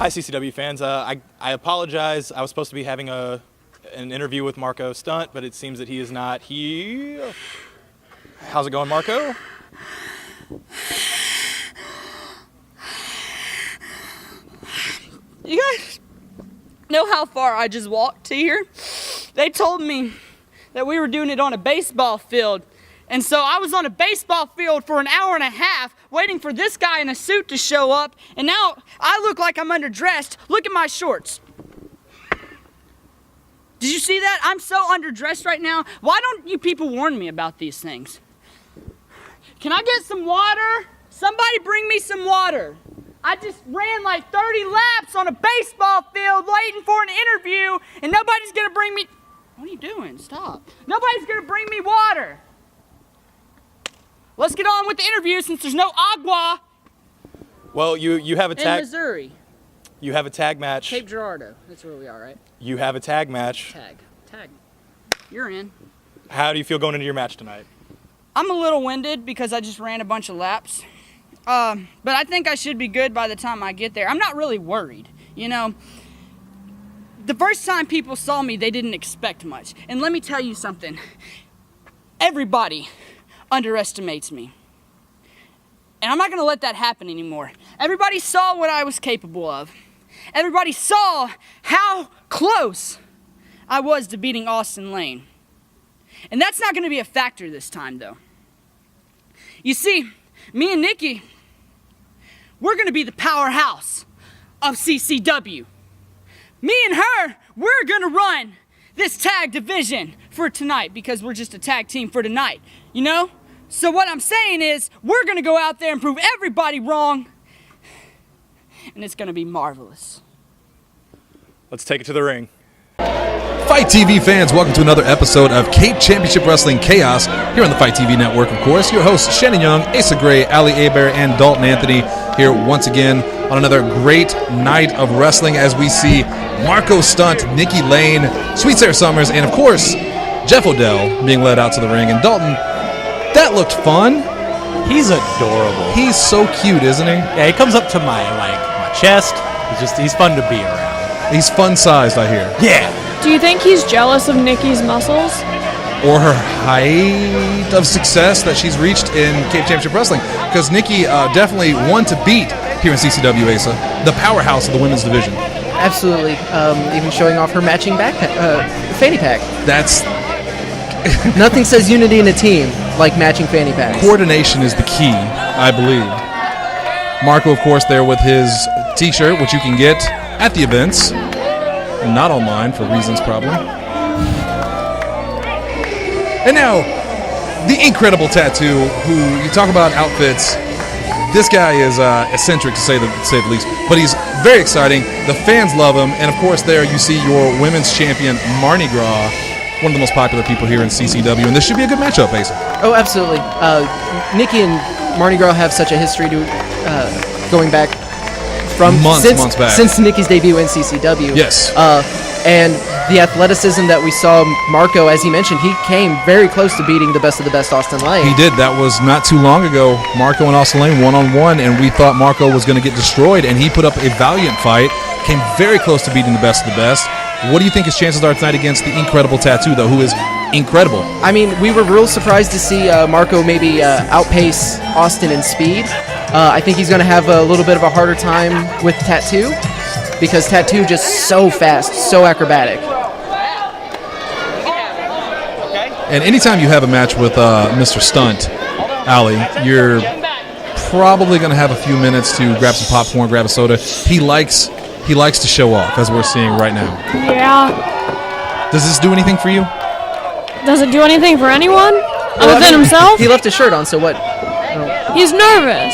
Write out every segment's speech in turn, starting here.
Hi, CCW fans. I apologize. I was supposed to be having an interview with Marko Stunt, but it seems that he is not here. How's it going, Marko? You guys know how far I just walked to here? They told me that we were doing it on a baseball field. And so I was on a baseball field for an hour and a half waiting for this guy in a suit to show up. And now I look like I'm underdressed. Look at my shorts. Did you see that? I'm so underdressed right now. Why don't you people warn me about these things? Can I get some water? Somebody bring me some water. I just ran like 30 laps on a baseball field waiting for an interview, and nobody's gonna bring me... What are you doing? Stop. Nobody's gonna bring me water. Let's get on with the interview since there's no agua. Well, you have a tag... In Missouri. You have a tag match. Cape Girardeau. That's where we are, right? You have a tag match. Tag. You're in. How do you feel going into your match tonight? I'm a little winded because I just ran a bunch of laps. But I think I should be good by the time I get there. I'm not really worried, you know. The first time people saw me, they didn't expect much. And let me tell you something. Everybody underestimates me. And I'm not going to let that happen anymore. Everybody saw what I was capable of. Everybody saw how close I was to beating Austin Lane. And that's not going to be a factor this time, though. You see, me and Nikki, we're going to be the powerhouse of CCW. Me and her, we're going to run this tag division for tonight because we're just a tag team for tonight, you know? So what I'm saying is we're going to go out there and prove everybody wrong, and it's going to be marvelous. Let's take it to the ring. Fight TV fans, welcome to another episode of Cape Championship Wrestling Chaos here on the Fight TV Network, of course. Your hosts, Shannon Young, Asa Gray, Ali Hebert, and Dalton Anthony here once again on another great night of wrestling as we see Marko Stunt, Nikki Lane, Sweet Sarah Summers, and of course, Jeff Odell being led out to the ring. And Dalton, that looked fun. He's adorable. He's so cute, isn't he? Yeah, he comes up to my chest. He's fun to be around. He's fun-sized, I hear. Yeah. Do you think he's jealous of Nikki's muscles? Or her height of success that she's reached in Cape Championship Wrestling? Because Nikki definitely one to beat here in CCW, Asa. The powerhouse of the women's division. Absolutely. Even showing off her matching backpack, fanny pack. That's... Nothing says unity in a team like matching fanny packs. Coordination is the key, I believe. Marko, of course, there with his t-shirt, which you can get at the events. Not online for reasons probably. And now, the incredible Tattoo, who you talk about outfits. This guy is eccentric to say the least, but he's very exciting. The fans love him, and of course, there you see your women's champion Marni Gras, one of the most popular people here in CCW, and this should be a good matchup, basically. Oh, absolutely. Nikki and Marni Gras have such a history to going back from months back since Nikki's debut in CCW. Yes. And the athleticism that we saw Marko, as he mentioned, he came very close to beating the best of the best Austin Lane. He did. That was not too long ago. Marko and Austin Lane one-on-one, and we thought Marko was going to get destroyed, and he put up a valiant fight, came very close to beating the best of the best. What do you think his chances are tonight against the incredible Tattoo, though, who is incredible? I mean, we were real surprised to see Marko maybe outpace Austin in speed. I think he's going to have a little bit of a harder time with Tattoo because Tattoo just so fast, so acrobatic. And anytime you have a match with Mr. Stunt, Ali, you're probably going to have a few minutes to grab some popcorn, grab a soda. He likes to show off, as we're seeing right now. Yeah. Does this do anything for you? Does it do anything for anyone? Other than himself? He left his shirt on, so what? He's nervous.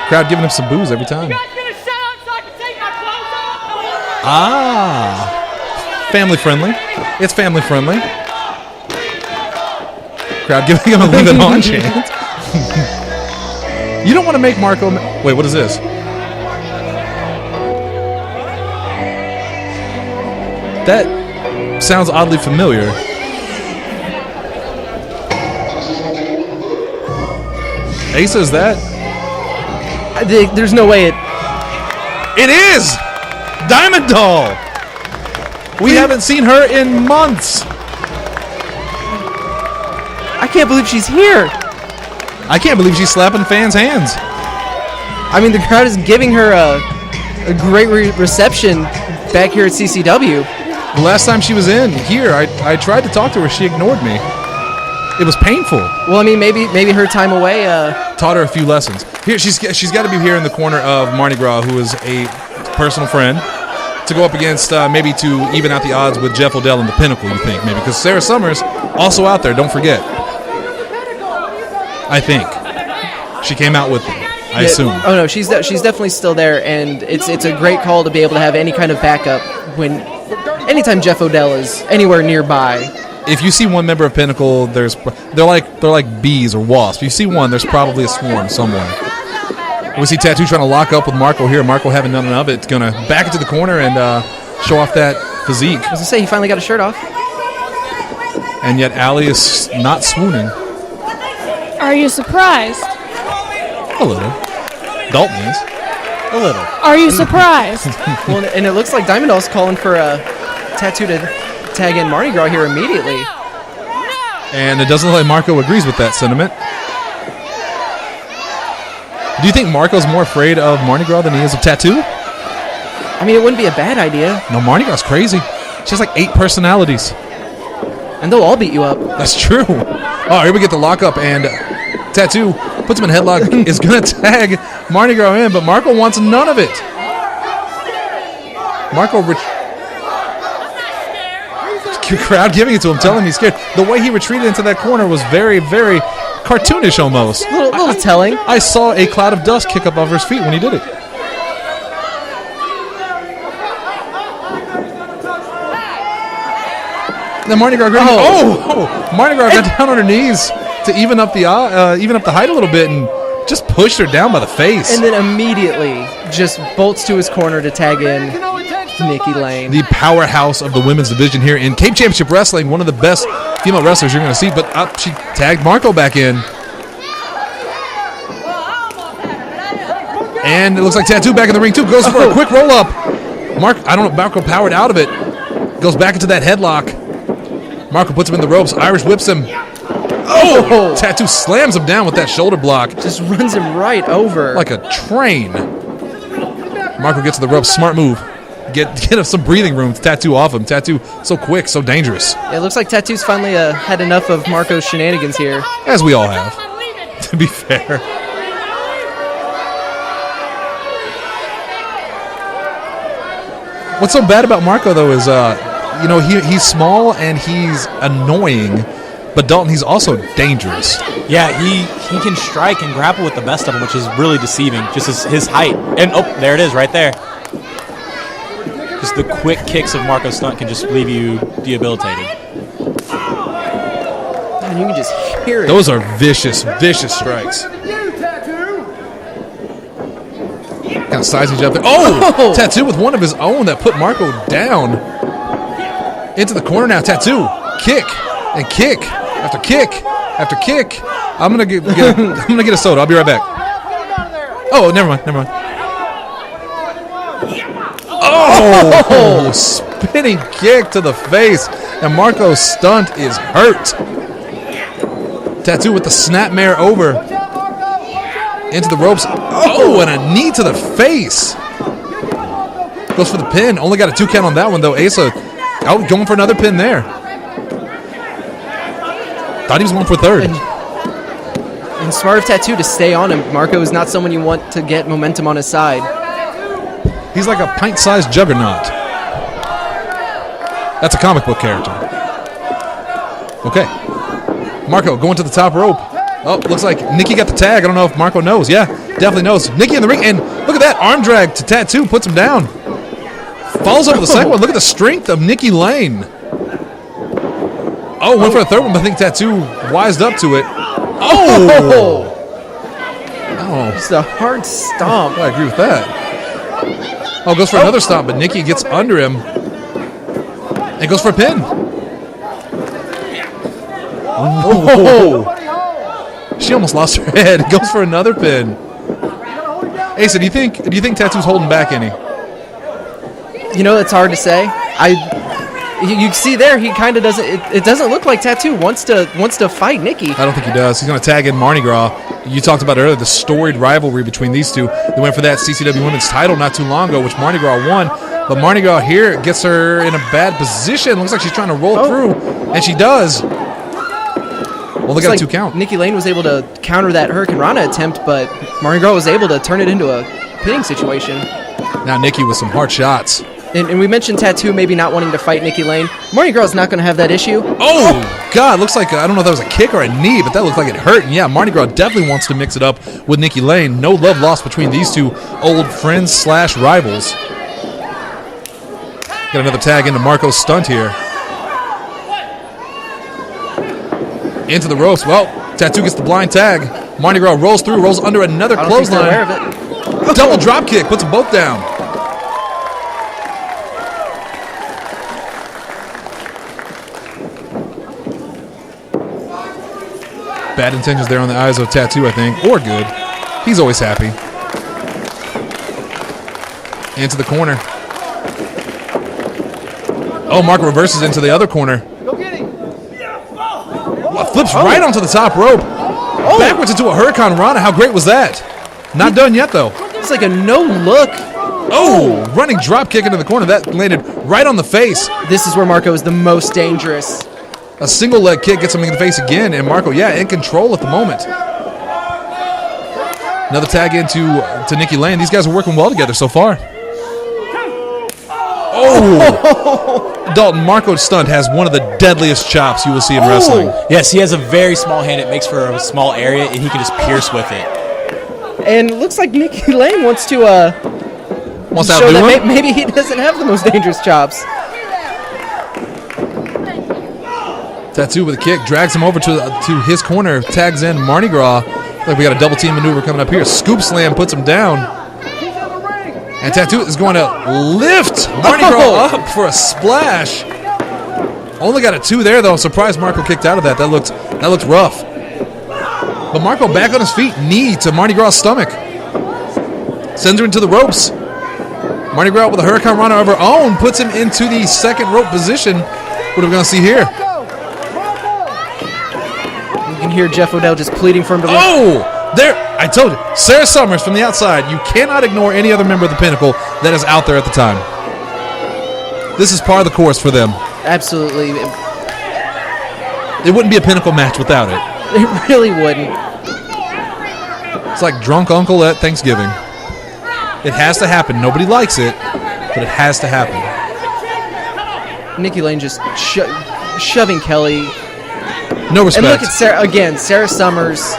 Crowd giving him some booze every time. You guys gonna shut up so I can take my clothes off? Ah. Family friendly. It's family friendly. Crowd giving him a leave it on chant. You don't want to make Marko... Wait, what is this? That sounds oddly familiar. Asa, is that? There's no way it It is Diamond Doll. We haven't seen her in months. I can't believe she's here. I can't believe she's slapping fans' hands. I mean, the crowd is giving her a great reception back here at CCW. The last time she was in here, I tried to talk to her. She ignored me. It was painful. Well, I mean, maybe her time away. Taught her a few lessons. Here, she's got to be here in the corner of Marni Gras, who is a personal friend, to go up against maybe to even out the odds with Jeff Odell in the Pinnacle. You think maybe because Sarah Summers also out there. Don't forget. I think she came out with them. I assume. Oh no, she's definitely still there, and it's a great call to be able to have any kind of backup anytime Jeff Odell is anywhere nearby. If you see one member of Pinnacle, they're like bees or wasps. If you see one, there's probably a swarm somewhere. We see Tatt2 trying to lock up with Marko here. Marko having none of it. Gonna back it to the corner and show off that physique. I was gonna say he finally got his shirt off. And yet Allie is not swooning. Are you surprised? A little. Dalton is. A little. Are you surprised? Well, and it looks like Diamond Doll's calling for Tatt2 to tag in Marni Gras here immediately. And it doesn't look like Marko agrees with that sentiment. Do you think Marko's more afraid of Marni Gras than he is of Tatt2? I mean, it wouldn't be a bad idea. No, Marni Gras crazy. She has like 8 personalities. And they'll all beat you up. That's true. Oh, here we get the lockup, and Tatt2 puts him in a headlock, is going to tag Marni Gras in, but Marko wants none of it. Marko, crowd giving it to him, telling him he's scared. The way he retreated into that corner was very, very cartoonish almost. A little telling. I saw a cloud of dust kick up off his feet when he did it. Then Marni Gras Marni Gras got down on her knees to even up the height a little bit and just pushed her down by the face. And then immediately just bolts to his corner to tag in Nikki Lane. The powerhouse of the women's division here in Cape Championship Wrestling, one of the best female wrestlers you're going to see, but she tagged Marko back in. And it looks like Tatt2 back in the ring too, goes for a quick roll-up. Marko powered out of it, goes back into that headlock. Marko puts him in the ropes, Irish whips him. Oh! Tatt2 slams him down with that shoulder block. Just runs him right over. Like a train. Marko gets to the ropes, smart move. Get some breathing room. Tatt2 off him. Tatt2 so quick, so dangerous. It looks like Tattoo's finally had enough of Marko's shenanigans here. As we all have, to be fair. What's so bad about Marko, though, is he's small and he's annoying, but Dalton, he's also dangerous. Yeah, he can strike and grapple with the best of them, which is really deceiving, just his height. And, there it is right there. Just the quick kicks of Marko Stunt can just leave you debilitated. And you can just hear it. Those are vicious, vicious strikes. Kind of sizing each other. Oh! Tatt2 with one of his own that put Marko down. Into the corner now. Tatt2. Kick and kick after kick after kick. I'm gonna get a soda. I'll be right back. Oh, never mind. Oh! Spinning kick to the face, and Marko Stunt is hurt. Tatt2 with the snapmare over into the ropes. Oh, and a knee to the face. Goes for the pin. Only got a 2 count on that one though. Asa out going for another pin there. Thought he was going for a third. And smart of Tatt2 to stay on him. Marko is not someone you want to get momentum on his side. He's like a pint-sized juggernaut. That's a comic book character. Okay. Marko going to the top rope. Oh, looks like Nikki got the tag. I don't know if Marko knows. Yeah, definitely knows. Nikki in the ring, and look at that arm drag to Tatt2, puts him down. Falls over the second one. Look at the strength of Nikki Lane. Oh, went for a third one, but I think Tatt2 wised up to it. Oh! It's a hard stomp. I agree with that. Oh, goes for another stomp, but Nikki gets under him and goes for a pin. Oh! She almost lost her head. Goes for another pin. Asa, do you think Tattoo's holding back any? You know, it's hard to say. You see there, he kind of doesn't. It doesn't look like Tattoo wants to fight Nikki. I don't think he does. He's going to tag in Marni Gras. You talked about earlier the storied rivalry between these two. They went for that CCW Women's title not too long ago, which Marni Gras won. But Marni Gras here gets her in a bad position. Looks like she's trying to roll through, and she does. Well, they got a 2 count. Nikki Lane was able to counter that Hurricane Rana attempt, but Marni Gras was able to turn it into a pinning situation. Now Nikki with some hard shots. And we mentioned Tattoo maybe not wanting to fight Nikki Lane. Marni Gras is not going to have that issue. Oh, God. Looks like, I don't know if that was a kick or a knee, but that looked like it hurt. And yeah, Marni Gras definitely wants to mix it up with Nikki Lane. No love lost between these two old friends / rivals. Got another tag into Marko's Stunt here. Into the ropes. Well, Tattoo gets the blind tag. Marni Gras rolls through, rolls under another clothesline. I don't think they're aware of it. Double drop kick, puts them both down. Bad intentions there on the eyes of Tattoo, I think, or good. He's always happy. Into the corner. Oh, Marko reverses into the other corner. Flips right onto the top rope. Backwards into a Hurricane Rana. How great was that? Not done yet, though. It's like a no-look. Oh, running drop kick into the corner. That landed right on the face. This is where Marko is the most dangerous. A single leg kick gets him in the face again, and Marko, in control at the moment. Another tag into Nikki Lane. These guys are working well together so far. Oh! Dalton, Marko's Stunt has one of the deadliest chops you will see in wrestling. Yes, he has a very small hand. It makes for a small area, and he can just pierce with it. And it looks like Nikki Lane wants to show that maybe he doesn't have the most dangerous chops. Tattoo with a kick, drags him over to his corner, tags in Marni Gras. Like we got a double team maneuver coming up here. Scoop slam puts him down. And Tattoo is going to lift Marni Gras up for a splash. Only got a 2 there, though. I'm surprised Marko kicked out of that. That looked rough. But Marko back on his feet, knee to Marni Gras' stomach. Sends her into the ropes. Marni Gras with a Hurricane Rana of her own puts him into the second rope position. What are we going to see here? You can hear Jeff Odell just pleading for him to win. Oh! There! I told you. Sarah Summers from the outside. You cannot ignore any other member of the Pinnacle that is out there at the time. This is part of the course for them. Absolutely. It wouldn't be a Pinnacle match without it. It really wouldn't. It's like drunk uncle at Thanksgiving. It has to happen. Nobody likes it, but it has to happen. Nikki Lane just shoving Kaeley. No respect. And look at Sarah again. Sarah Summers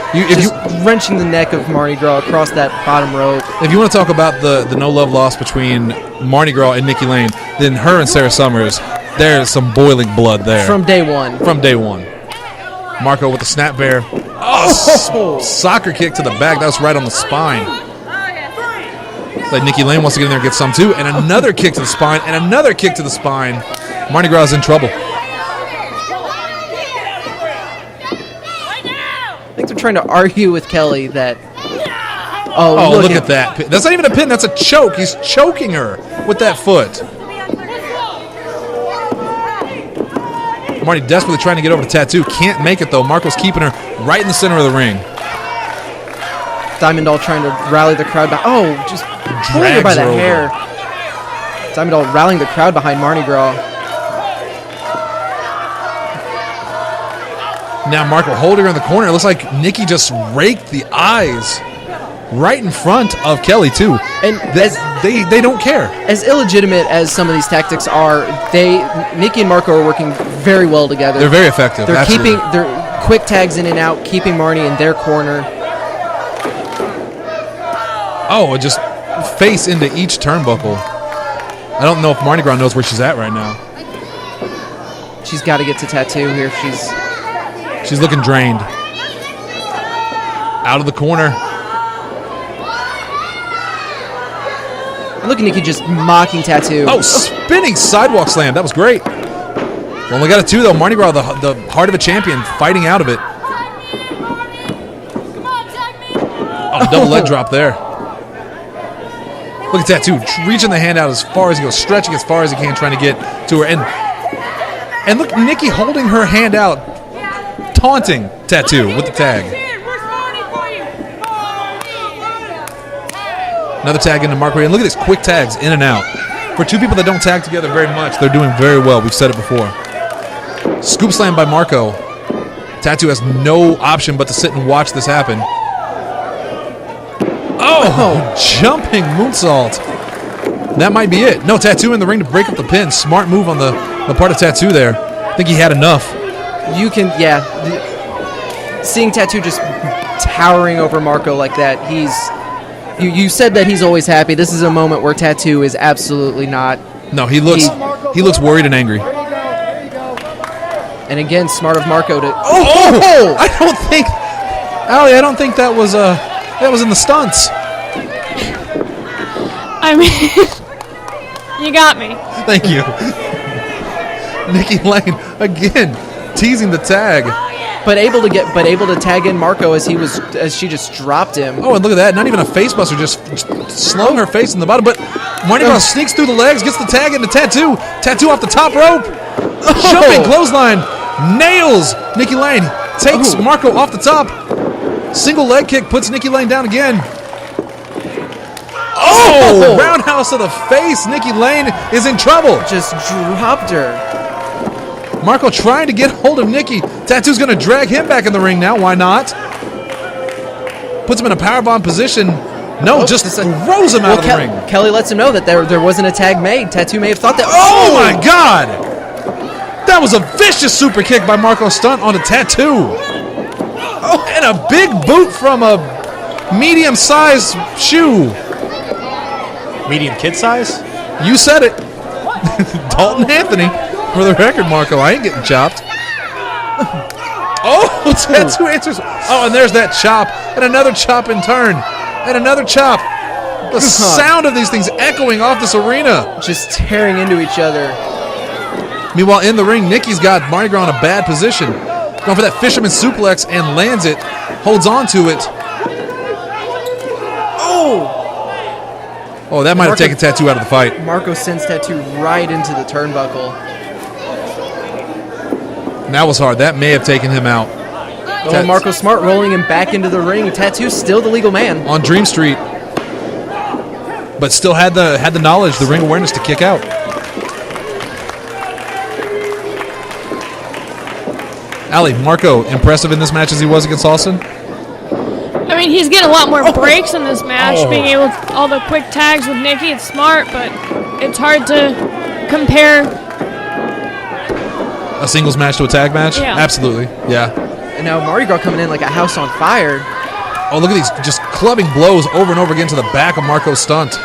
wrenching the neck of Marni Gras across that bottom rope. If you want to talk about the no love lost between Marni Gras and Nikki Lane, then her and Sarah Summers, there's some boiling blood there. From day one. Marko with the snap bear. Oh, soccer kick to the back. That was right on the spine. Like Nikki Lane wants to get in there and get some too. And another kick to the spine. And another kick to the spine. Marni Gras is in trouble. I think they're trying to argue with Kaeley that. Oh, look at that. That's not even a pin. That's a choke. He's choking her with that foot. Marty desperately trying to get over to Tattoo. Can't make it, though. Marko's keeping her right in the center of the ring. Diamond Doll trying to rally the crowd back. Oh, just pulling her by the hair. Diamond Doll rallying the crowd behind Marni Gras. Now Marko holding her in the corner. It looks like Nikki just raked the eyes right in front of Kaeley, too. And they don't care. As illegitimate as some of these tactics are, Nikki and Marko are working very well together. They're very effective. They're keeping their quick tags in and out, keeping Marni in their corner. Oh, just face into each turnbuckle. I don't know if Marni Gras knows where she's at right now. She's got to get to Tattoo here. She's looking drained. Out of the corner. And look at Nikki just mocking Tattoo. Oh, spinning sidewalk slam. That was great. Only got a 2, though. Marni Gras, the heart of a champion, fighting out of it. Oh, double leg drop there. Look at Tattoo reaching the hand out as far as he goes, stretching as far as he can, trying to get to her. And look, Nikki holding her hand out, taunting Tattoo with the tag. Another tag into Marko. And look at these quick tags in and out. For two people that don't tag together very much, they're doing very well. We've said it before. Scoop slam by Marko. Tattoo has no option but to sit and watch this happen. Oh, jumping moonsault. That might be it. No, Tattoo in the ring to break up the pin. Smart move on the part of Tattoo there. I think he had enough. You can, yeah. Seeing Tattoo just towering over Marko like that, you said that he's always happy. This is a moment where Tattoo is absolutely not. No, he looks worried and angry. And again, smart of Marko to. Oh! I don't think, Allie, I don't think that was in the stunts. I mean, you got me. Thank you. Nikki Lane again teasing the tag. But able to tag in Marko as she just dropped him. Oh, and look at that! Not even a face buster, just slung her face in the bottom. But Marni Gras sneaks through the legs, gets the tag into Tattoo. Tattoo off the top rope. Jumping clothesline, nails Nikki Lane. Takes Marko off the top. Single leg kick puts Nikki Lane down again. Oh! Roundhouse to the face. Nikki Lane is in trouble. Just dropped her. Marko trying to get hold of Nikki. Tattoo's going to drag him back in the ring now. Why not? Puts him in a powerbomb position. No, just throws him out of the ring. Kaeley lets him know that there wasn't a tag made. Tattoo may have thought that. Oh my God! That was a vicious super kick by Marko Stunt onto Tattoo. Oh, and a big boot from a medium-sized shoe. Medium kid size? You said it. Dalton Anthony. For the record, Marko, I ain't getting chopped. Oh, Tattoo answers. Oh, and there's that chop. And another chop in turn. And another chop. The sound of these things echoing off this arena. Just tearing into each other. Meanwhile, in the ring, Nikki's got Marni Gras in a bad position. Going for that fisherman suplex and lands it. Holds on to it. Oh, that might have taken Tattoo out of the fight. Marko sends Tattoo right into the turnbuckle. That was hard. That may have taken him out. Oh, Marko Smart rolling him back into the ring. Tattoo still the legal man. On Dream Street. But still had the knowledge, the ring awareness to kick out. Allie, Marko, impressive in this match as he was against Austin? I mean, he's getting a lot more breaks in this match, being able to all the quick tags with Nikki. It's smart, but it's hard to compare. A singles match to a tag match? Yeah. Absolutely, yeah. And now Marni Gras coming in like a house on fire. Oh, look at these just clubbing blows over and over again to the back of Marko Stunt.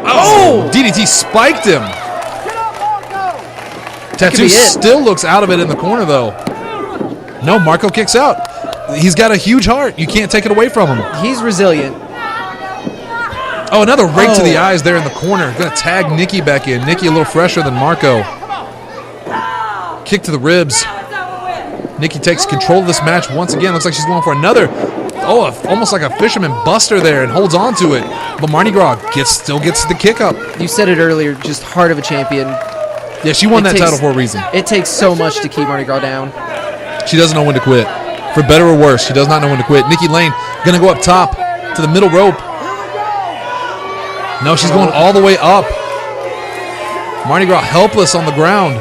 Oh! DDT spiked him. Tattoo still looks out of it in the corner, though. No, Marko kicks out. He's got a huge heart. You can't take it away from him. He's resilient. Oh, another rake to the eyes there in the corner. Going to tag Nikki back in. Nikki a little fresher than Marko. Kick to the ribs. Nikki takes control of this match once again. Looks like she's going for another. Oh, almost like a fisherman buster there and holds on to it. But Marni Gras still gets the kick up. You said it earlier, just heart of a champion. Yeah, she won that title for a reason. It takes so much to keep Marni Gras down. She doesn't know when to quit. For better or worse, she does not know when to quit. Nikki Lane going to go up top to the middle rope. No, she's going all the way up. Marni Gras helpless on the ground.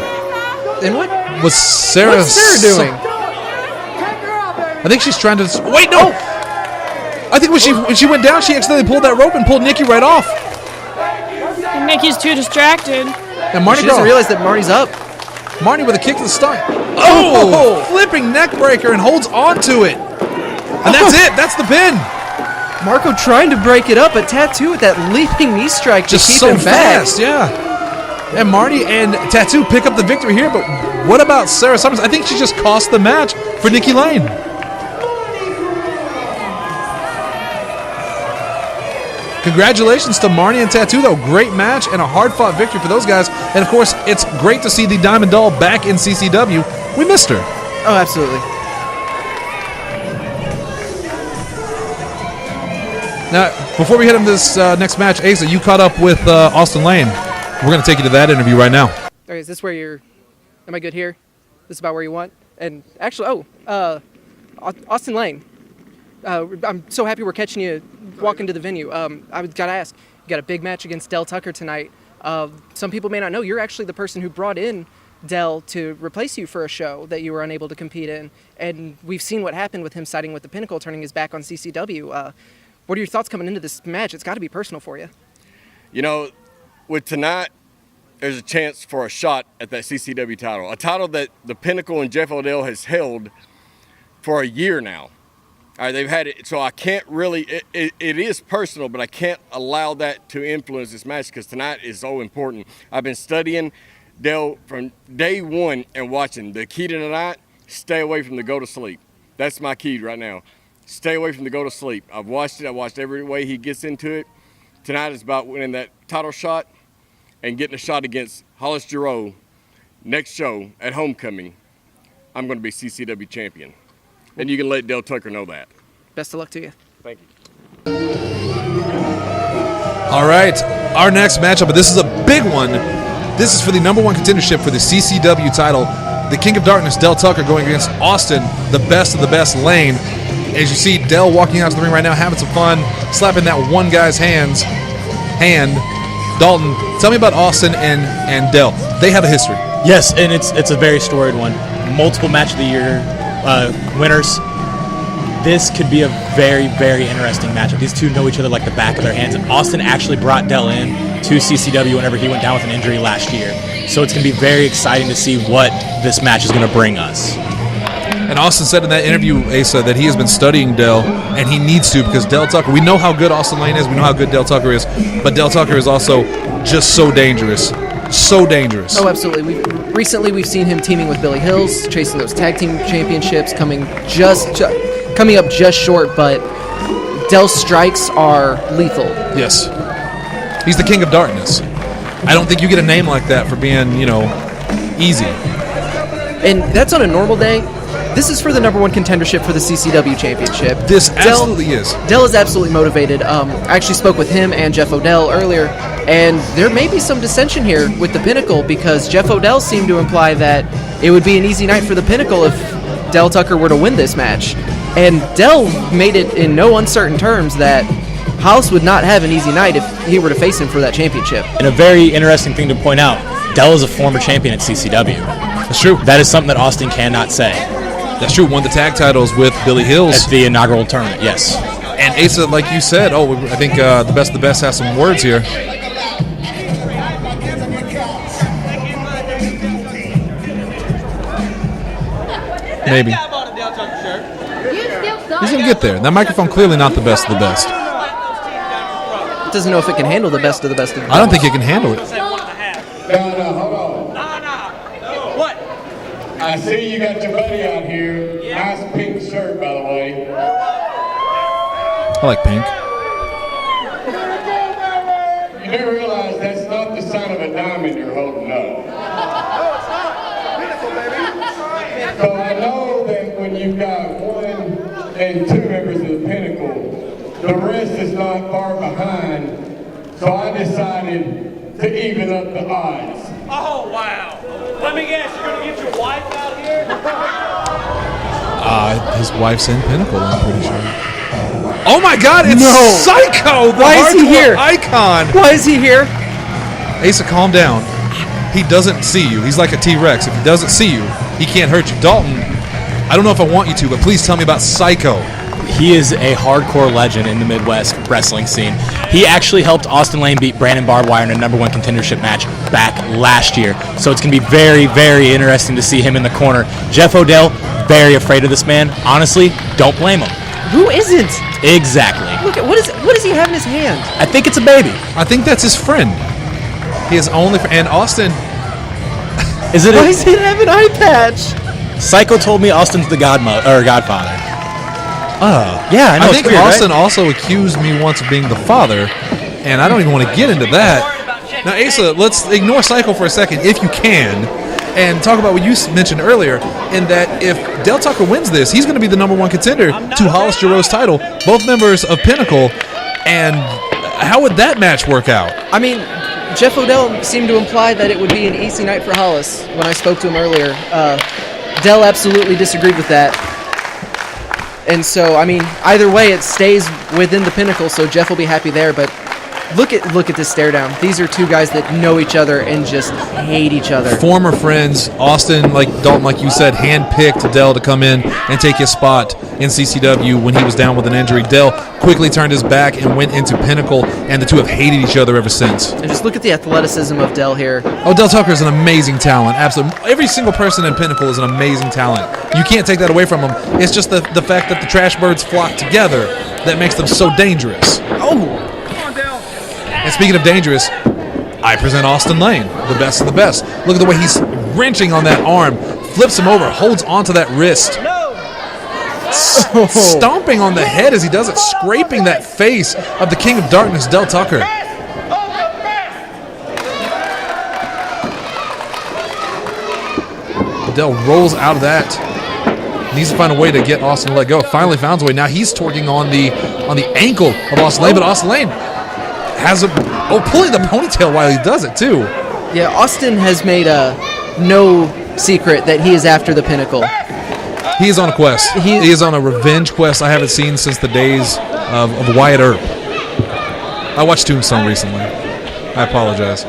And what was Sarah? What's Sarah doing? I think she's trying to. Wait, no. I think when she went down, she accidentally pulled that rope and pulled Nikki right off. And Nikki's too distracted. And Marni Gras doesn't realize that Marni's up. Marni with a kick to the stomach. Oh! Flipping neck breaker and holds on to it. And that's it. That's the pin. Marko trying to break it up, but Tattoo with that leaping knee strike just to keep so him fast, back. Yeah. And Marni and Tattoo pick up the victory here, but what about Sarah Summers? I think she just cost the match for Nikki Lane. Congratulations to Marni and Tattoo, though. Great match and a hard-fought victory for those guys. And, of course, it's great to see the Diamond Doll back in CCW. We missed her. Oh, absolutely. Now, before we head into this next match, Asa, you caught up with Austin Lane. We're going to take you to that interview right now. All right, is this where you're? Am I good here? This is about where you want? And actually, Austin Lane. I'm so happy we're catching you walking to the venue. I got to ask, you got a big match against Dell Tucker tonight. Some people may not know you're actually the person who brought in Dell to replace you for a show that you were unable to compete in. And we've seen what happened with him siding with the Pinnacle, turning his back on CCW. What are your thoughts coming into this match? It's got to be personal for you. You know, with tonight, there's a chance for a shot at that CCW title, a title that the Pinnacle and Jeff Odell has held for a year now. All right, they've had it, so I can't really, it is personal, but I can't allow that to influence this match because tonight is so important. I've been studying Dell from day one and watching. The key to tonight, stay away from the go to sleep. That's my key right now. Stay away from the go to sleep. I've watched it. I watched every way he gets into it. Tonight is about winning that title shot and getting a shot against Hollis Giroux. Next show at Homecoming, I'm going to be CCW champion. And you can let Dell Tucker know that. Best of luck to you. Thank you. All right, our next matchup, but this is a big one. This is for the #1 contendership for the CCW title. The King of Darkness, Dell Tucker, going against Austin, the best of the best, Lane. As you see Dell walking out to the ring right now, having some fun, slapping that one guy's hand. Dalton, tell me about Austin and Dell. They have a history. Yes, and it's a very storied one. Multiple match of the year winners. This could be a very, very interesting matchup. These two know each other like the back of their hands, and Austin actually brought Dell in to CCW whenever he went down with an injury last year. So it's going to be very exciting to see what this match is going to bring us. And Austin said in that interview, Asa, that he has been studying Dell, and he needs to because Dell Tucker, we know how good Austin Lane is, we know how good Dell Tucker is, but Dell Tucker is also just so dangerous. So dangerous. Oh, absolutely. Recently we've seen him teaming with Billy Hills, chasing those tag team championships, coming up just short, but Dell's strikes are lethal. Yes. He's the King of Darkness. I don't think you get a name like that for being, easy. And that's on a normal day. This is for the #1 contendership for the CCW Championship. This absolutely is. Dell is absolutely motivated. I actually spoke with him and Jeff Odell earlier, and there may be some dissension here with the Pinnacle because Jeff Odell seemed to imply that it would be an easy night for the Pinnacle if Dell Tucker were to win this match. And Dell made it in no uncertain terms that House would not have an easy night if he were to face him for that championship. And a very interesting thing to point out, Dell is a former champion at CCW. That's true. That is something that Austin cannot say. That's true. Won the tag titles with Billy Hills. At the inaugural tournament, yes. And Asa, like you said, I think the best of the best has some words here. Maybe. He's going to get there. That microphone clearly not the best of the best. Doesn't know if it can handle the best of the best of the best. I don't think it can handle it. No, hold on. What? I see you got your buddy out here. Yeah. Nice pink shirt, by the way. I like pink. You do realize that's not the sign of a diamond you're holding up. No, it's not. Beautiful, baby. So I know that when you've got 1 and 2 members of the Pinnacle, the rest is not far behind. So I decided to even up the odds. Oh, wow. Let me guess, you're going to get your wife out here? His wife's in Pinnacle, I'm pretty sure. Oh my God, it's No. Psycho, the Why is he hardcore here? icon. Why is he here? Asa, calm down. He doesn't see you. He's like a T-Rex. If he doesn't see you, he can't hurt you. Dalton, I don't know if I want you to, but please tell me about Psycho. He is a hardcore legend in the Midwest wrestling scene. He actually helped Austin Lane beat Brandon Barbwire in a #1 contendership match back last year. So it's going to be very, very interesting to see him in the corner. Jeff Odell, very afraid of this man. Honestly, don't blame him. Who isn't? Exactly. Look at what does he have in his hand? I think it's a baby. I think that's his friend. He is only and Austin. Is it? Why does he have an eye patch? Psycho told me Austin's the godfather. Yeah, I know. I it's think weird, Austin right? also accused me once of being the father, and I don't even want to get into that. Now, Asa, let's ignore Psycho for a second, if you can, and talk about what you mentioned earlier, in that if Dell Tucker wins this, he's going to be the #1 contender to Hollis Giroux's title. Both members of Pinnacle And how would that match work out? I mean, Jeff Odell seemed to imply that it would be an easy night for Hollis when I spoke to him earlier. Dell absolutely disagreed with that. And so, I mean, either way, it stays within the pinnacle, so Jeff will be happy there. But look at this stare down. These are two guys that know each other and just hate each other. Former friends. Austin, like Dalton, like you said, handpicked Dell to come in and take his spot in CCW when he was down with an injury. Dell quickly turned his back and went into Pinnacle, and the two have hated each other ever since. And just look at the athleticism of Dell here. Oh, Dell Tucker is an amazing talent. Absolutely. Every single person in Pinnacle is an amazing talent. You can't take that away from them. It's just the fact that the trash birds flock together that makes them so dangerous. Oh! And speaking of dangerous, I present Austin Lane, the best of the best. Look at the way he's wrenching on that arm, flips him over, holds onto that wrist. Stomping on the head as he does it, scraping that face of the King of Darkness, Dell Tucker. Dell rolls out of that. Needs to find a way to get Austin to let go. Finally found a way. Now he's torquing on the ankle of Austin Lane, but Austin Lane has pulling the ponytail while he does it too. Yeah, Austin has made no secret that he is after the Pinnacle. He is on a quest. He is on a revenge quest I haven't seen since the days of Wyatt Earp. I watched Tombstone recently. I apologize.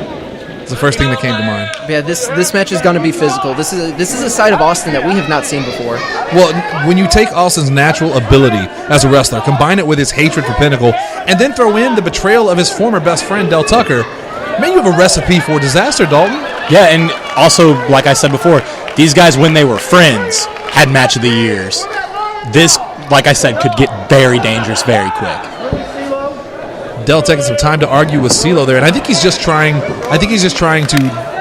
It's the first thing that came to mind. Yeah, this match is going to be physical. This is a side of Austin that we have not seen before. Well, when you take Austin's natural ability as a wrestler, combine it with his hatred for Pinnacle, and then throw in the betrayal of his former best friend, Dell Tucker, man, you have a recipe for disaster, Dalton. Yeah, and also, like I said before, these guys, when they were friends, had match of the years. This, like I said, could get very dangerous very quick. Dell taking some time to argue with CeeLo there, and I think he's just trying.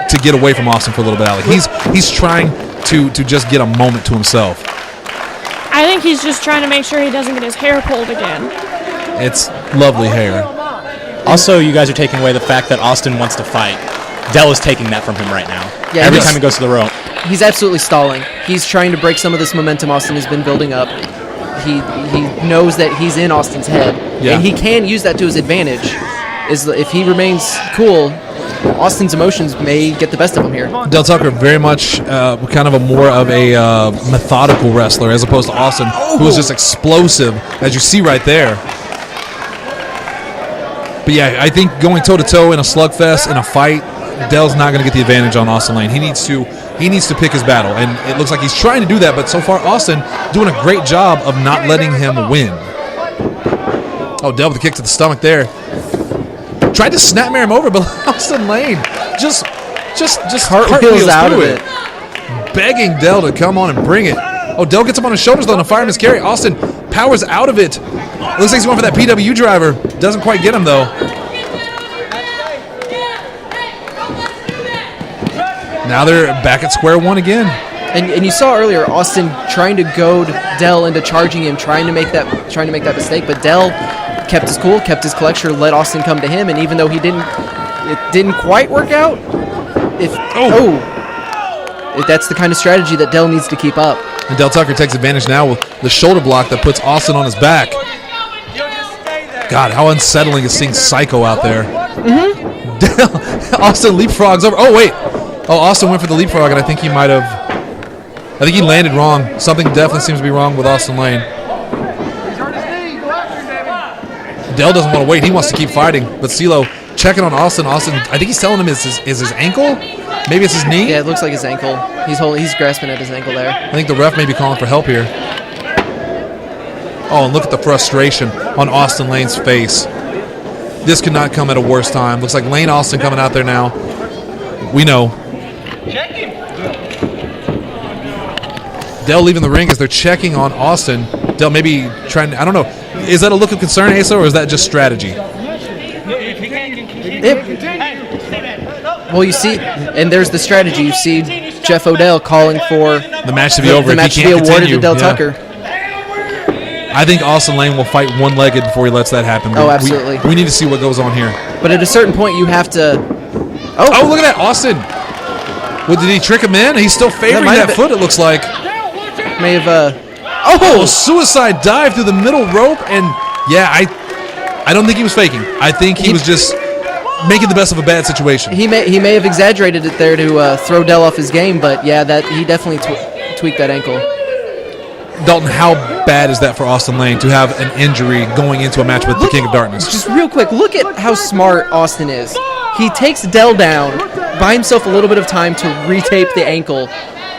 To get away from Austin for a little bit, Alec. He's trying to just get a moment to himself. I think he's just trying to make sure he doesn't get his hair pulled again. It's lovely hair. Also, you guys are taking away the fact that Austin wants to fight. Dell is taking that from him right now. Yeah, every time he goes to the rope. He's absolutely stalling. He's trying to break some of this momentum Austin has been building up. He knows that he's in Austin's head, and he can use that to his advantage. If he remains cool, Austin's emotions may get the best of him here. Dell Tucker very much kind of a more of a methodical wrestler as opposed to Austin, who is just explosive, as you see right there. But yeah, I think going toe-to-toe in a slugfest, in a fight, Dell's not going to get the advantage on Austin Lane. He needs to pick his battle, and it looks like he's trying to do that, but so far Austin doing a great job of not letting him win. Oh, Dell with a kick to the stomach there. Tried to snapmare him over, but Austin Lane just cartwheels out of it. Begging Dell to come on and bring it. Oh, Dell gets up on his shoulders though in a fireman's carry. Austin powers out of it. Looks like he's going for that PW driver. Doesn't quite get him though. Now they're back at square one again. And you saw earlier Austin trying to goad Dell into charging him, trying to make that mistake, but Dell kept his cool, kept his collector, let Austin come to him, and even though it didn't quite work out, that's the kind of strategy that Dell needs to keep up. And Dell Tucker takes advantage now with the shoulder block that puts Austin on his back. God, how unsettling is seeing Psycho out there. Austin leapfrogs over. Oh, wait. Oh, Austin went for the leapfrog, and I think he landed wrong. Something definitely seems to be wrong with Austin Lane. Dell doesn't want to wait. He wants to keep fighting. But CeeLo checking on Austin. Austin, I think he's telling him is his ankle? Maybe it's his knee? Yeah, it looks like his ankle. He's grasping at his ankle there. I think the ref may be calling for help here. Oh, and look at the frustration on Austin Lane's face. This could not come at a worse time. Looks like Lane Austin coming out there now. We know. Dell leaving the ring as they're checking on Austin. Dell maybe trying to, I don't know. Is that a look of concern, Asa, or is that just strategy? Well, you see, and there's the strategy. You see Jeff Odell calling for the match to be over. The match to be awarded to Dell Tucker. I think Austin Lane will fight one-legged before he lets that happen. Oh, absolutely. We need to see what goes on here. But at a certain point, you have to... Oh, look at that, Austin. Well, did he trick him in? He's still favoring that foot, it looks like. May have... suicide dive through the middle rope, and yeah, I don't think he was faking. I think he was just making the best of a bad situation. He may have exaggerated it there to throw Dell off his game, but yeah, that he definitely tweaked that ankle. Dalton, how bad is that for Austin Lane to have an injury going into a match with the King of Darkness? Just real quick, look at how smart Austin is. He takes Dell down, buy himself a little bit of time to retape the ankle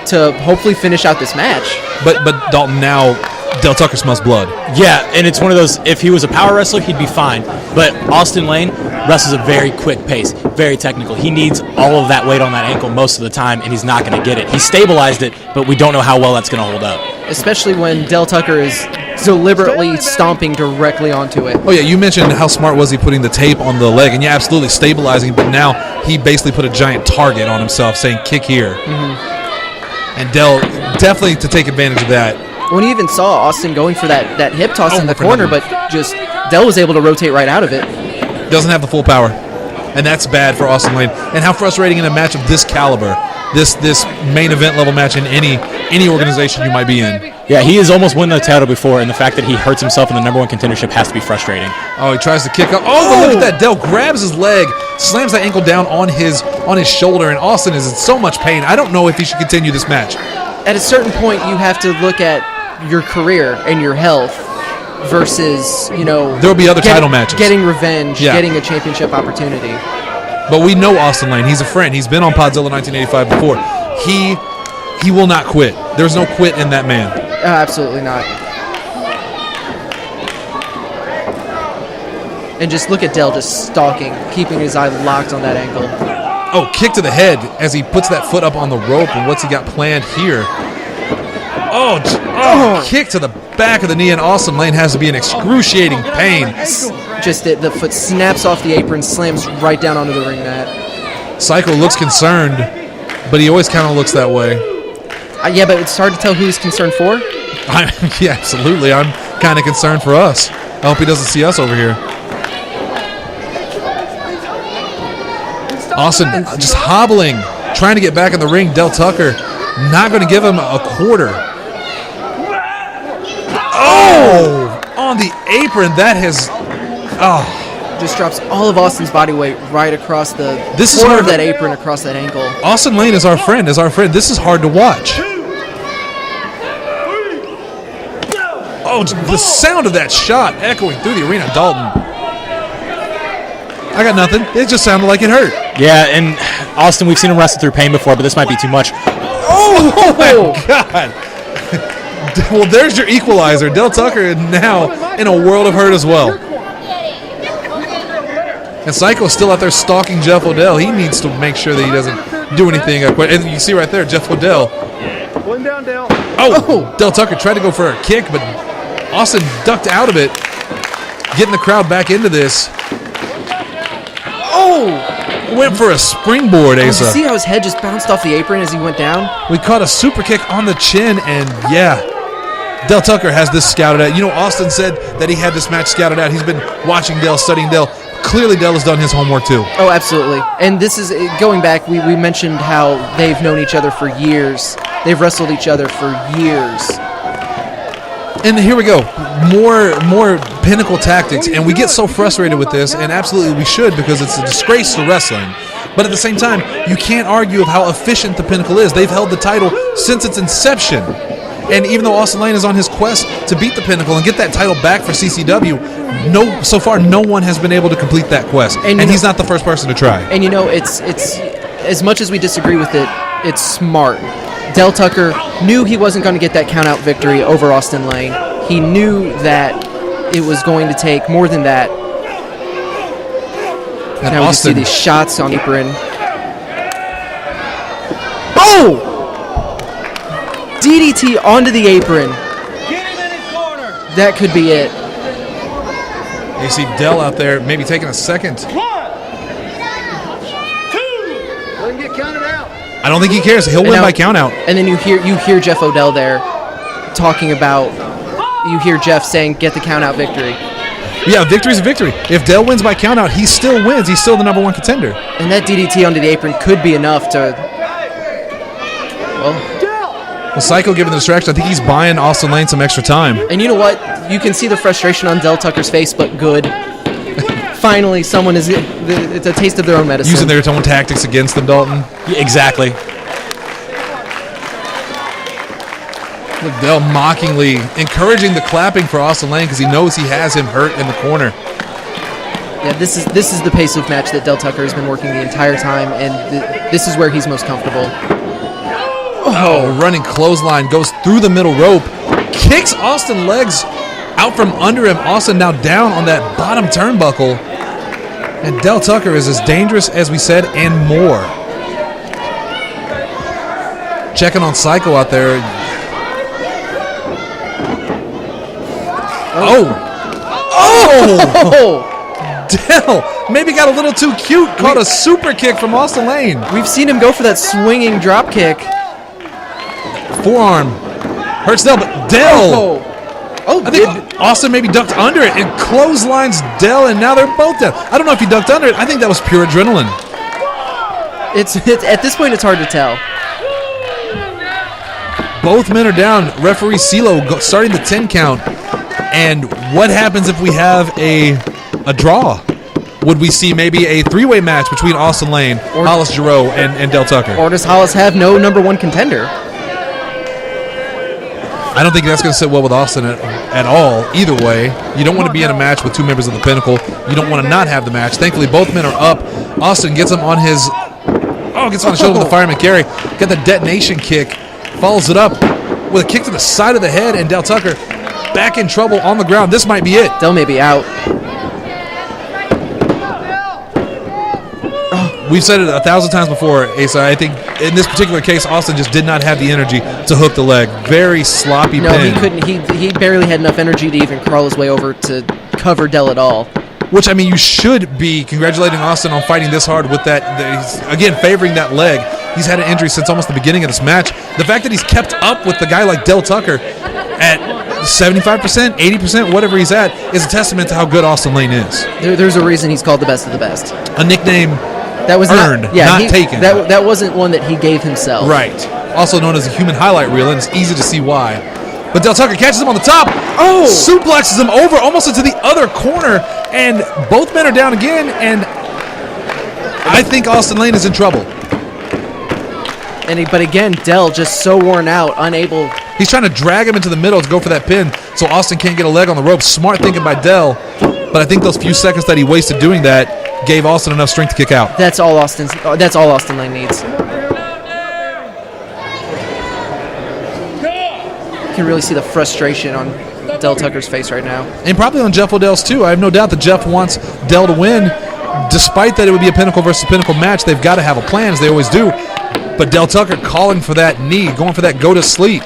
to hopefully finish out this match. But Dalton, now Dell Tucker smells blood. Yeah, and it's one of those, if he was a power wrestler, he'd be fine. But Austin Lane wrestles a very quick pace, very technical. He needs all of that weight on that ankle most of the time, and he's not going to get it. He stabilized it, but we don't know how well that's going to hold up. Especially when Dell Tucker is deliberately stomping directly onto it. Oh, yeah, you mentioned how smart was he putting the tape on the leg, and yeah, absolutely stabilizing, but now he basically put a giant target on himself saying, kick here. Mm-hmm. And Dell, definitely to take advantage of that. When you even saw Austin going for that hip toss in the corner, but just Dell was able to rotate right out of it. Doesn't have the full power, and that's bad for Austin Lane. And how frustrating in a match of this caliber, this main event level match in any organization you might be in. Yeah, he has almost won the title before, and the fact that he hurts himself in the number one contendership has to be frustrating. Oh, he tries to kick up. Oh, but look at that. Dell grabs his leg, slams that ankle down on his shoulder, and Austin is in so much pain. I don't know if he should continue this match. At a certain point, you have to look at your career and your health versus, there'll be other title matches. Getting revenge, getting a championship opportunity. But we know Austin Lane. He's a friend. He's been on Podzilla 1985 before. He will not quit. There's no quit in that man. Absolutely not. And just look at Dell just stalking, keeping his eye locked on that ankle. Oh, kick to the head as he puts that foot up on the rope. And what's he got planned here? Oh, kick to the back of the knee, and Austin Lane has to be in excruciating pain. Just the foot snaps off the apron, slams right down onto the ring mat. Psycho looks concerned, but he always kind of looks that way. Yeah, but it's hard to tell who he's concerned for. Yeah, absolutely. I'm kind of concerned for us. I hope he doesn't see us over here. Austin just hobbling, trying to get back in the ring. Dell Tucker not going to give him a quarter. Oh, on the apron. That has... Just drops all of Austin's body weight right across the corner of that apron, across that ankle. Austin Lane is our friend. This is hard to watch. Oh, the sound of that shot echoing through the arena. Dalton. I got nothing. It just sounded like it hurt. Yeah, and Austin, we've seen him wrestle through pain before, but this might be too much. Oh my God. Well, there's your equalizer. Dell Tucker now in a world of hurt as well. And Psycho's still out there stalking Jeff Odell. He needs to make sure that he doesn't do anything. And you see right there, Jeff Odell. One down, Dell. Oh, Dell Tucker tried to go for a kick, but Austin ducked out of it, getting the crowd back into this. Oh, went for a springboard, Asa. Did you see how his head just bounced off the apron as he went down? We caught a super kick on the chin, and yeah, Dell Tucker has this scouted out. Austin said that he had this match scouted out. He's been watching Dell, studying Dell. Clearly, Dell has done his homework, too. Oh, absolutely. And this is, going back, we mentioned how they've known each other for years. They've wrestled each other for years. And here we go. More pinnacle tactics. And we get so frustrated with this, and absolutely we should, because it's a disgrace to wrestling. But at the same time, you can't argue of how efficient the Pinnacle is. They've held the title since its inception. And even though Austin Lane is on his quest to beat the Pinnacle and get that title back for CCW, so far no one has been able to complete that quest. And he's not the first person to try. And it's as much as we disagree with it, it's smart. Dell Tucker knew he wasn't going to get that count-out victory over Austin Lane. He knew that it was going to take more than that. And now Austin, we see these shots on the apron. Oh! DDT onto the apron. Get him in his corner. That could be it. you see Dell out there maybe taking a second. 1, 2. Let him get counted out. I don't think he cares. He'll win by count out. And then you hear Jeff Odell there talking about, you hear Jeff saying, get the count out victory. Yeah, victory's a victory. If Dell wins by count out, he still wins. He's still the #1 contender. And that DDT onto the apron could be enough to, well, Psycho giving the distraction. I think he's buying Austin Lane some extra time. And you know what? You can see the frustration on Dell Tucker's face, but good. Finally, someone it's a taste of their own medicine. Using their own tactics against them, Dalton. Yeah, exactly. Look, Dell mockingly encouraging the clapping for Austin Lane because he knows he has him hurt in the corner. Yeah, this is the pace of match that Dell Tucker has been working the entire time, and this is where he's most comfortable. Oh, running clothesline, goes through the middle rope, kicks Austin legs out from under him. Austin now down on that bottom turnbuckle. And Dell Tucker is as dangerous as we said and more. Checking on Psycho out there. Oh! Dell maybe got a little too cute. Caught a super kick from Austin Lane. We've seen him go for that swinging drop kick. Forearm. Hurts Dell, but Dell. I think Austin maybe ducked under it and clotheslines Dell, and now they're both down. I don't know if he ducked under it. I think that was pure adrenaline. It's at this point, it's hard to tell. Both men are down. Referee CeeLo starting the 10 count. And what happens if we have a draw? Would we see maybe a three-way match between Austin Lane, Hollis Giroux, and Dell Tucker? Or does Hollis have no number one contender? I don't think that's going to sit well with Austin at all. Either way, you don't want to be in a match with two members of the Pinnacle. You don't want to not have the match. Thankfully, both men are up. Austin gets him on his shoulder with the fireman carry. Got the detonation kick. Follows it up with a kick to the side of the head, and Dell Tucker back in trouble on the ground. This might be it. Dell may be out. We've said it 1,000 times before, Asa. I think in this particular case, Austin just did not have the energy to hook the leg. Very sloppy No, pin. he couldn't. He barely had enough energy to even crawl his way over to cover Dell at all. Which, I mean, you should be congratulating Austin on fighting this hard with that. He's, again, favoring that leg. He's had an injury since almost the beginning of this match. The fact that he's kept up with the guy like Dell Tucker at 75%, 80%, whatever he's at, is a testament to how good Austin Lane is. There's a reason he's called the best of the best. A nickname that was earned, not taken. That wasn't one that he gave himself. Right. Also known as a human highlight reel, and it's easy to see why. But Dell Tucker catches him on the top. Oh! Suplexes him over almost into the other corner, and both men are down again, and I think Austin Lane is in trouble. But again, Dell just so worn out, unable. He's trying to drag him into the middle to go for that pin so Austin can't get a leg on the rope. Smart thinking by Dell, but I think those few seconds that he wasted doing that gave Austin enough strength to kick out. That's all Austin Lane needs. You can really see the frustration on Dell Tucker's face right now. And probably on Jeff Odell's too. I have no doubt that Jeff wants Dell to win. Despite that it would be a Pinnacle versus Pinnacle match, they've got to have a plan, as they always do. But Dell Tucker calling for that knee, going for that go to sleep.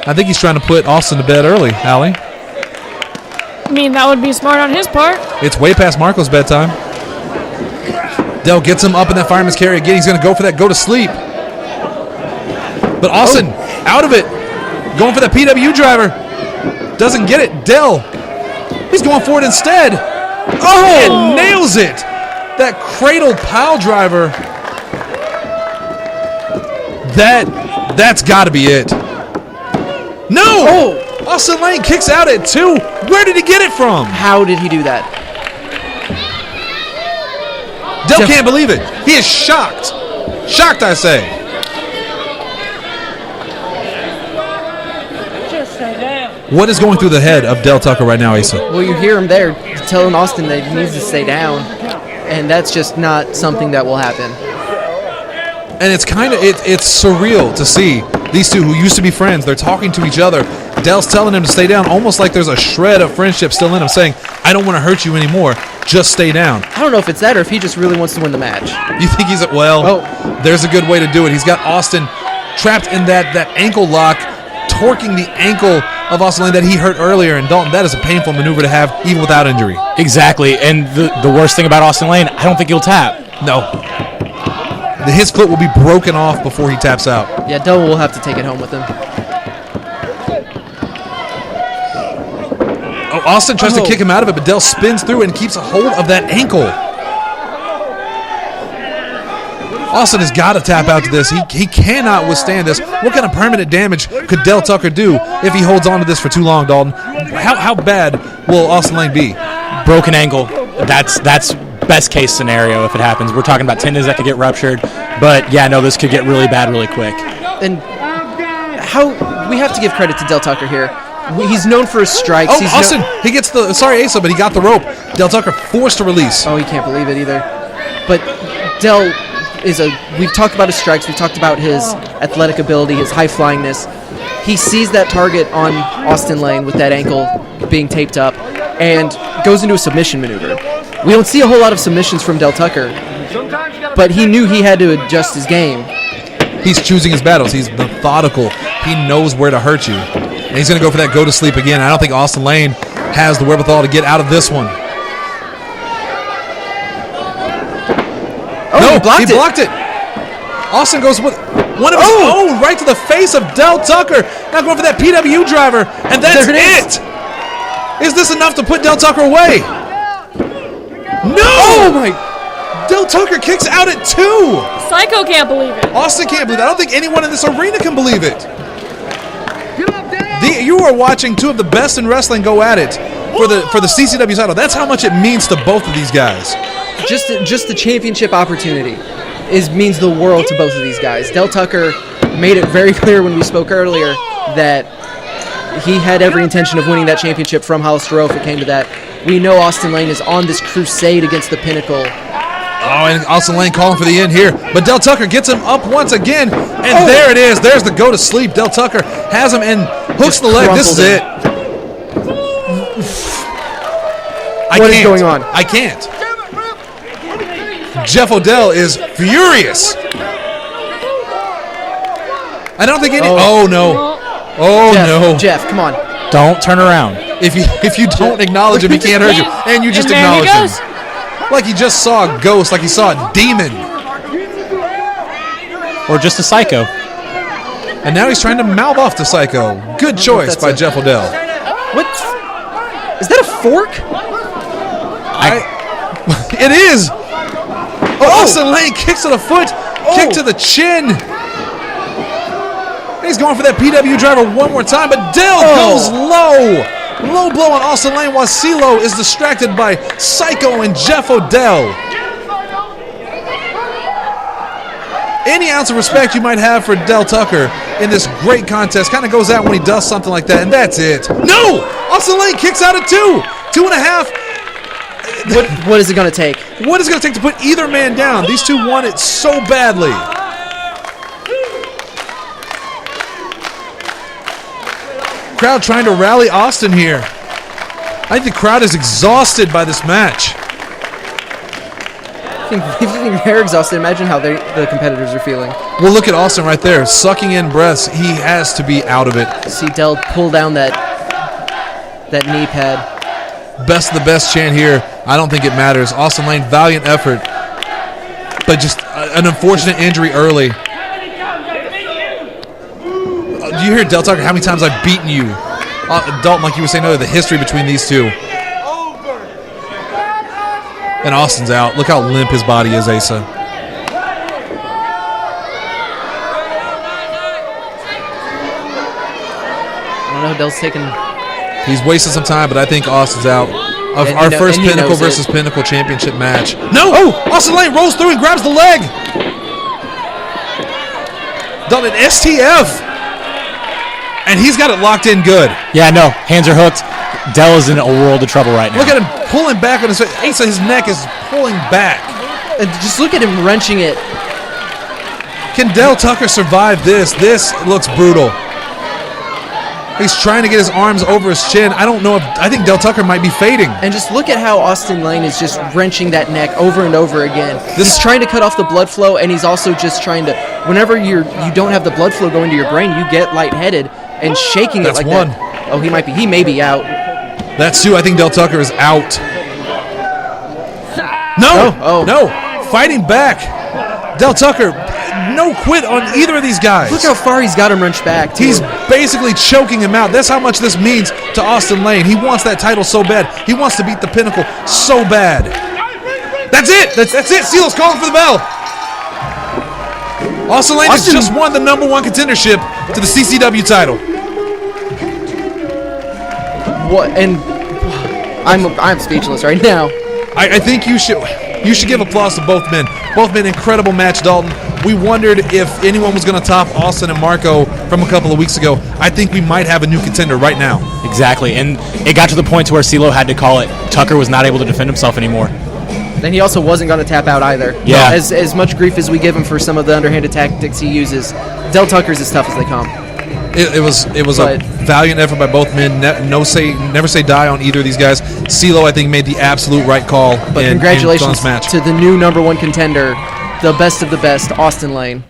I think he's trying to put Austin to bed early, Allie. I mean, that would be smart on his part. It's way past Marko's bedtime. Dell gets him up in that fireman's carry again. He's going to go for that go to sleep. But Austin, out of it. Going for the PW driver. Doesn't get it. Dell, he's going for it instead. Oh, and nails it. That cradle pile driver. That's got to be it. No! Oh! Austin Lane kicks out at 2. Where did he get it from? How did he do that? Dell can't believe it. He is shocked. Shocked, I say. What is going through the head of Dell Tucker right now, Asa? Well, you hear him there telling Austin that he needs to stay down, and that's just not something that will happen. And it's it's surreal to see these two who used to be friends. They're talking to each other. Dell's telling him to stay down, almost like there's a shred of friendship still in him, saying, I don't want to hurt you anymore. Just stay down. I don't know if it's that or if he just really wants to win the match. You think he's there's a good way to do it. He's got Austin trapped in that ankle lock, torquing the ankle of Austin Lane that he hurt earlier. And Dalton, that is a painful maneuver to have even without injury. Exactly. And the worst thing about Austin Lane, I don't think he'll tap. No. His foot will be broken off before he taps out. Yeah, Dell will have to take it home with him. Oh, Austin tries to kick him out of it, but Dell spins through and keeps a hold of that ankle. Austin has got to tap out to this. He cannot withstand this. What kind of permanent damage could Dell Tucker do if he holds on to this for too long, Dalton? How bad will Austin Lane be? Broken ankle. that's best case scenario if it happens. We're talking about tendons that could get ruptured, but yeah, no, this could get really bad really quick. And how we have to give credit to Dell Tucker here. He's known for his strikes. Oh, Austin, he gets the, sorry, Asa, but he got the rope. Dell Tucker forced to release. Oh, he can't believe it either. But Dell we've talked about his strikes, we've talked about his athletic ability, his high flyingness. He sees that target on Austin Lane with that ankle being taped up and goes into a submission maneuver. We don't see a whole lot of submissions from Dell Tucker, but he knew he had to adjust his game. He's choosing his battles. He's methodical. He knows where to hurt you. And he's going to go for that go to sleep again. I don't think Austin Lane has the wherewithal to get out of this one. Oh, no, he blocked it. Austin goes with one of his own right to the face of Dell Tucker. Now going for that PW driver, and that's it. Is this enough to put Dell Tucker away? No! Oh my! Dell Tucker kicks out at 2. Psycho can't believe it. Austin can't believe it. I don't think anyone in this arena can believe it. You are watching two of the best in wrestling go at it for the CCW title. That's how much it means to both of these guys. Just the championship opportunity means the world to both of these guys. Dell Tucker made it very clear when we spoke earlier that he had every intention of winning that championship from Hollister if it came to that. We know Austin Lane is on this crusade against the Pinnacle. Oh, and Austin Lane calling for the end here. But Dell Tucker gets him up once again. And there it is. There's the go to sleep. Dell Tucker has him and hooks the leg. This is it. What is going on? I can't. Jeff Odell is furious. I don't think any. Oh, no. Oh, no. Jeff, come on. Don't turn around. If you don't acknowledge him, he can't hurt you. And you just acknowledge him. Like he just saw a ghost, like he saw a demon. Or just a psycho. And now he's trying to mouth off to Psycho. Good choice by Jeff Odell. What? Is that a fork? It is. Oh, Austin Lane kicks to the foot, kick to the chin. He's going for that PW driver one more time, but Dell goes low. Low blow on Austin Lane while CeeLo is distracted by Psycho and Jeff Odell. Any ounce of respect you might have for Dell Tucker in this great contest kind of goes out when he does something like that, and that's it. No! Austin Lane kicks out at 2. 2.5. What is it going to take? What is it going to take to put either man down? These two want it so badly. Crowd trying to rally Austin here. I think the crowd is exhausted by this match. If you think they're exhausted, imagine how the competitors are feeling. Well, look at Austin right there, sucking in breaths. He has to be out of it. See Dell pull down that knee pad. Best of the best chant here. I don't think it matters. Austin Lane, valiant effort, but just an unfortunate injury early. Do you hear Dell Tucker? How many times I've beaten you? Dalton, like you were saying earlier, the history between these two. And Austin's out. Look how limp his body is, Asa. I don't know who Dell's taking. He's wasting some time, but I think Austin's out. Of our first Pinnacle versus Pinnacle Championship match. No! Oh! Austin Lane rolls through and grabs the leg! Done an STF! And he's got it locked in good. Yeah, no. Hands are hooked. Dell is in a world of trouble right now. Look at him pulling back on his face. Asa, his neck is pulling back. And just look at him wrenching it. Can Dell Tucker survive this? This looks brutal. He's trying to get his arms over his chin. I don't know if... I think Dell Tucker might be fading. And just look at how Austin Lane is just wrenching that neck over and over again. He's trying to cut off the blood flow, and he's also just trying to... Whenever you don't have the blood flow going to your brain, you get lightheaded. And shaking it like one. That. Oh, he may be out. That's 2. I think Dell Tucker is out. No. Fighting back. Dell Tucker, no quit on either of these guys. Look how far he's got him wrenched back. He's basically choking him out. That's how much this means to Austin Lane. He wants that title so bad. He wants to beat the Pinnacle so bad. That's it. That's it. CeeLo's calling for the bell. Austin Lane has just won the #1 contendership to the CCW title. What? And I'm speechless right now. I think you should give applause to both men. Both men, incredible match, Dalton. We wondered if anyone was going to top Austin and Marko from a couple of weeks ago. I think we might have a new contender right now. Exactly, and it got to the point to where CeeLo had to call it. Tucker was not able to defend himself anymore. Then he also wasn't going to tap out either. Yeah. As much grief as we give him for some of the underhanded tactics he uses, Dell Tucker's as tough as they come. It was a valiant effort by both men. Never say die on either of these guys. CeeLo, I think, made the absolute right call. But in congratulations match. to the new #1 contender, the best of the best, Austin Lane.